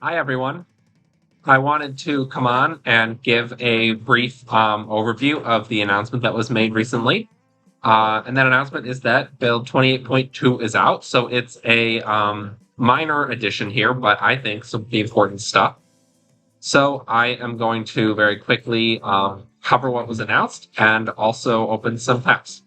Hi, everyone. I wanted to come on and give a brief overview of the announcement that was made recently. And that announcement is that Build 28.2 is out. So it's a minor addition here, but I think some of the important stuff. So I am going to very quickly cover what was announced and also open some packs.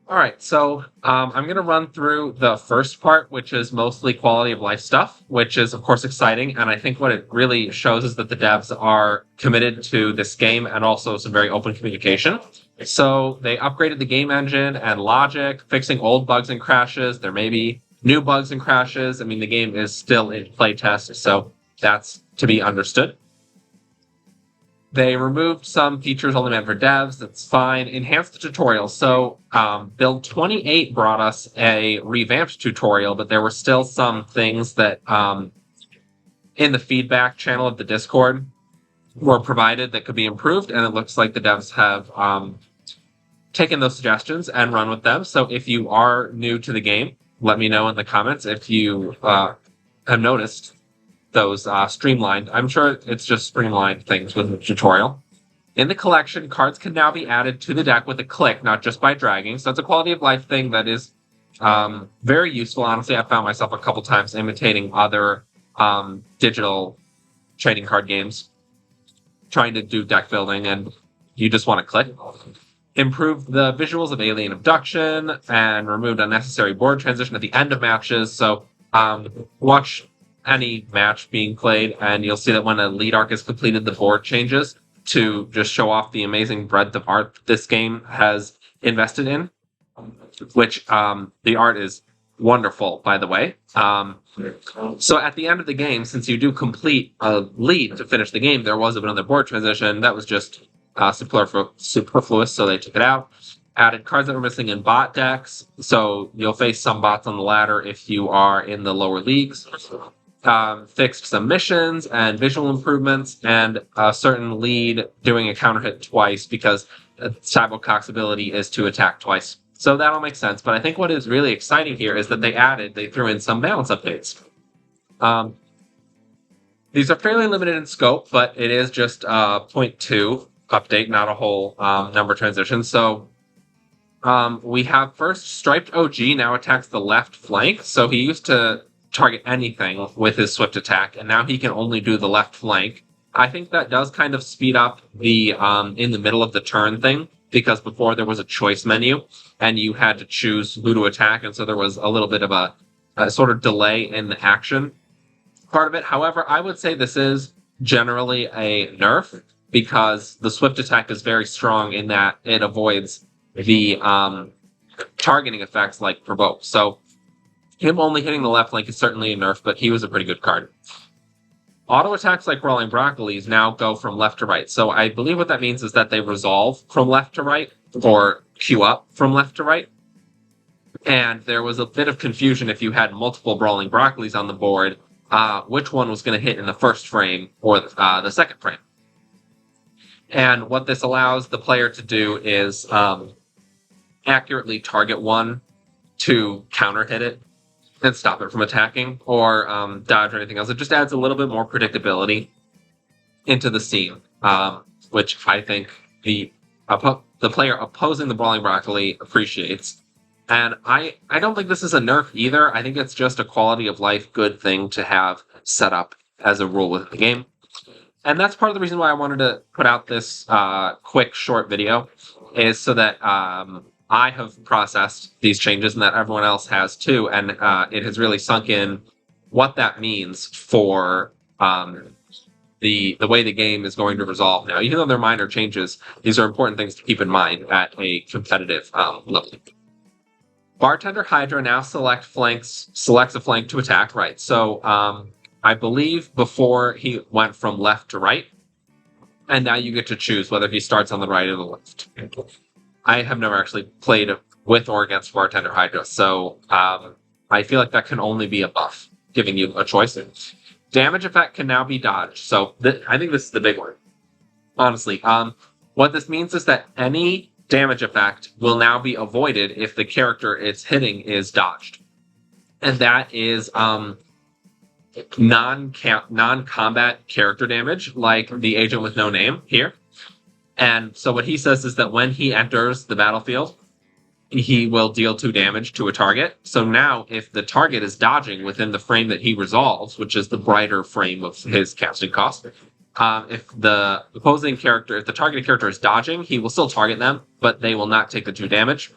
All right, so I'm going to run through the first part, which is mostly quality of life stuff, which is, of course, exciting. And I think what it really shows is that the devs are committed to this game and also some very open communication. So they upgraded the game engine and logic, fixing old bugs and crashes. There may be new bugs and crashes. I mean, the game is still in playtest, so that's to be understood. They removed some features only meant for devs. That's fine. Enhanced the tutorial. So Build 28 brought us a revamped tutorial, but there were still some things that in the feedback channel of the Discord were provided that could be improved, and it looks like the devs have taken those suggestions and run with them. So if you are new to the game, let me know in the comments if you have noticed those streamlined. I'm sure it's just streamlined things with the tutorial. In the collection, cards can now be added to the deck with a click, not just by dragging. So it's a quality of life thing that is very useful. Honestly, I found myself a couple times imitating other digital trading card games, trying to do deck building, and you just want to click. Improved the visuals of alien abduction and removed unnecessary board transition at the end of matches. So watch any match being played, and you'll see that when a lead arc is completed, the board changes to just show off the amazing breadth of art this game has invested in, which the art is wonderful, by the way. So at the end of the game, since you do complete a lead to finish the game, there was another board transition that was just superfluous, so they took it out. Added cards that were missing in bot decks, so you'll face some bots on the ladder if you are in the lower leagues. Fixed some missions and visual improvements, and a certain lead doing a counter hit twice because Cybercock's ability is to attack twice. So that all makes sense. But I think what is really exciting here is that they threw in some balance updates. These are fairly limited in scope, but it is just a 0.2 update, not a whole number transition. So we have first Striped OG now attacks the left flank. So he used to target anything with his swift attack, and now he can only do the left flank. I think that does kind of speed up the in the middle of the turn thing, because before there was a choice menu and you had to choose who to attack, and so there was a little bit of a sort of delay in the action part of it. However, I would say this is generally a nerf, because the swift attack is very strong in that it avoids the targeting effects like provoke. So him only hitting the left flank is certainly a nerf, but he was a pretty good card. Auto attacks like Rolling Broccolis now go from left to right. So I believe what that means is that they resolve from left to right, or queue up from left to right. And there was a bit of confusion if you had multiple Brawling Broccolis on the board, which one was going to hit in the first frame or the second frame. And what this allows the player to do is accurately target one to counter hit it and stop it from attacking or dodge or anything else. It just adds a little bit more predictability into the scene, which I think the player opposing the Brawling Broccoli appreciates. And I don't think this is a nerf either. I think it's just a quality of life good thing to have set up as a rule within the game. And that's part of the reason why I wanted to put out this quick, short video, is so that I have processed these changes and that everyone else has too, and it has really sunk in what that means for the way the game is going to resolve now. Even though they're minor changes, these are important things to keep in mind at a competitive level. Bartender Hydra now selects a flank to attack right. So I believe before he went from left to right, and now you get to choose whether he starts on the right or the left. I have never actually played with or against Bartender Hydra, so I feel like that can only be a buff, giving you a choice. Damage effect can now be dodged, so I think this is the big one, honestly. What this means is that any damage effect will now be avoided if the character it's hitting is dodged. And that is non-combat character damage, like the agent with no name here. And so what he says is that when he enters the battlefield, he will deal 2 damage to a target. So now, if the target is dodging within the frame that he resolves, which is the brighter frame of his casting cost, if the opposing character, if the targeted character is dodging, he will still target them, but they will not take the 2 damage.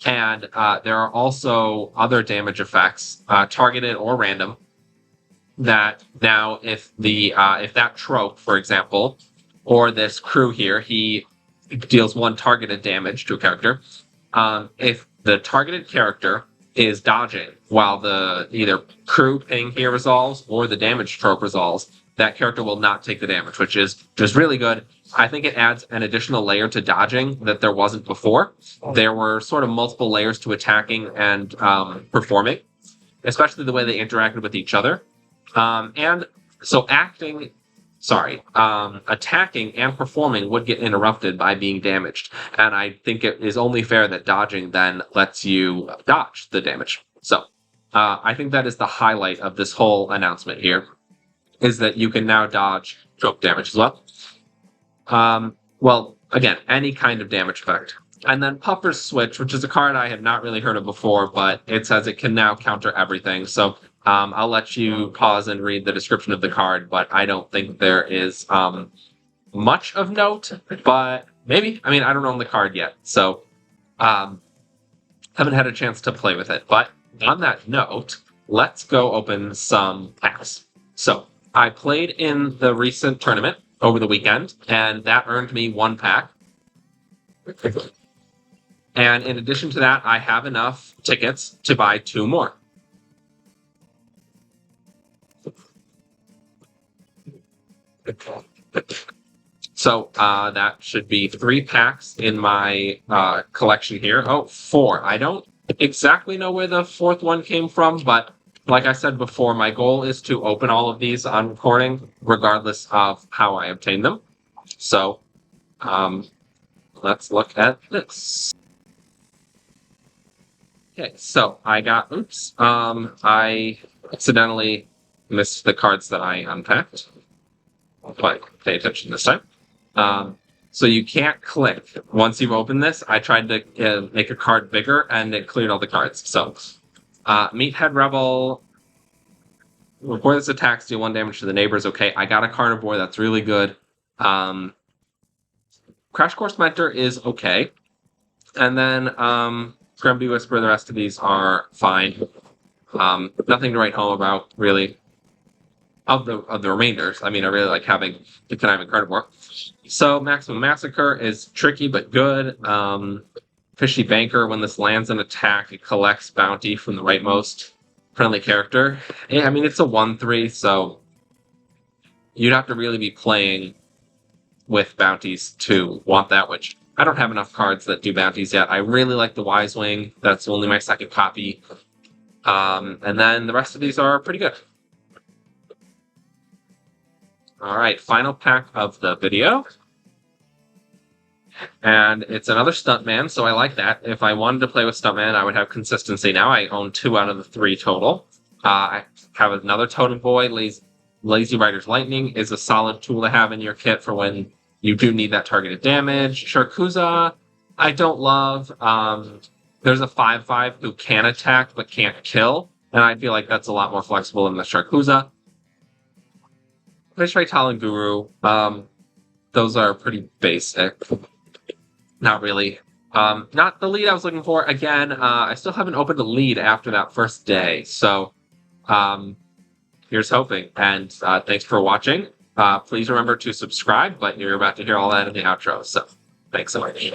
And there are also other damage effects, targeted or random, that now if that trope, for example, or this crew here, he deals 1 targeted damage to a character. If the targeted character is dodging while the either crew ping here resolves or the damage trope resolves, that character will not take the damage, which is just really good. I think it adds an additional layer to dodging that there wasn't before. There were sort of multiple layers to attacking and performing, especially the way they interacted with each other. And so attacking and performing would get interrupted by being damaged. And I think it is only fair that dodging then lets you dodge the damage. So I think that is the highlight of this whole announcement here, is that you can now dodge trope damage as well. Well, again, any kind of damage effect. And then Puffer's Switch, which is a card I had not really heard of before, but it says it can now counter everything. So I'll let you pause and read the description of the card, but I don't think there is much of note, but maybe. I mean, I don't own the card yet, so haven't had a chance to play with it. But on that note, let's go open some packs. So I played in the recent tournament over the weekend, and that earned me 1 pack. And in addition to that, I have enough tickets to buy 2 more. So that should be 3 packs in my collection here. Oh, 4. I don't exactly know where the 4th one came from, but like I said before, my goal is to open all of these on recording, regardless of how I obtain them. So let's look at this. Okay, so I got, I accidentally missed the cards that I unpacked. But pay attention this time. So you can't click once you've opened this. I tried to make a card bigger, and it cleared all the cards. So, Meathead Rebel. Before this attack, deal 1 damage to the neighbors. Okay, I got a carnivore. That's really good. Crash Course Mentor is okay. And then Scrumpy Whisper, the rest of these are fine. Nothing to write home about, really. Of the remainders. I mean, I really like having the conniving carnivore. So Maximum Massacre is tricky but good. Fishy Banker, when this lands an attack, it collects bounty from the rightmost friendly character. Yeah, I mean, it's a 1/3, so you'd have to really be playing with bounties to want that, which I don't have enough cards that do bounties yet. I really like the Wise Wing. That's only my 2nd copy. And then the rest of these are pretty good. All right, final pack of the video. And it's another Stuntman, so I like that. If I wanted to play with Stuntman, I would have consistency now. I own 2 out of the 3 total. I have another Totem Boy. Lazy Rider's Lightning is a solid tool to have in your kit for when you do need that targeted damage. Sharkuza, I don't love. There's a 5/5 who can attack but can't kill, and I feel like that's a lot more flexible than the Sharkuza. Fish Vital and Guru, those are pretty basic. Not really. Not the lead I was looking for. Again, I still haven't opened a lead after that first day, so here's hoping. And thanks for watching. Please remember to subscribe, but you're about to hear all that in the outro, so thanks so much.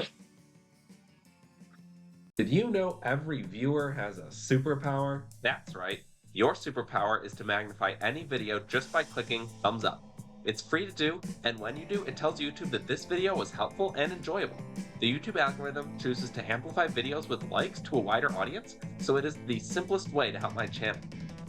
Did you know every viewer has a superpower? That's right. Your superpower is to magnify any video just by clicking thumbs up. It's free to do, and when you do, it tells YouTube that this video was helpful and enjoyable. The YouTube algorithm chooses to amplify videos with likes to a wider audience, so it is the simplest way to help my channel.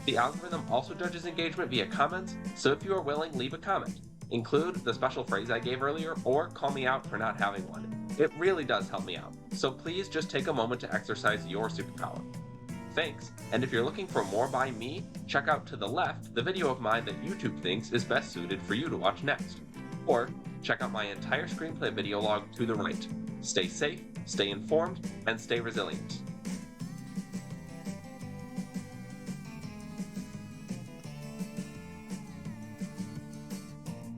The algorithm also judges engagement via comments, so if you are willing, leave a comment. Include the special phrase I gave earlier, or call me out for not having one. It really does help me out, so please just take a moment to exercise your superpower. Thanks, and if you're looking for more by me, check out to the left the video of mine that YouTube thinks is best suited for you to watch next. Or check out my entire screenplay video log to the right. Stay safe, stay informed, and stay resilient.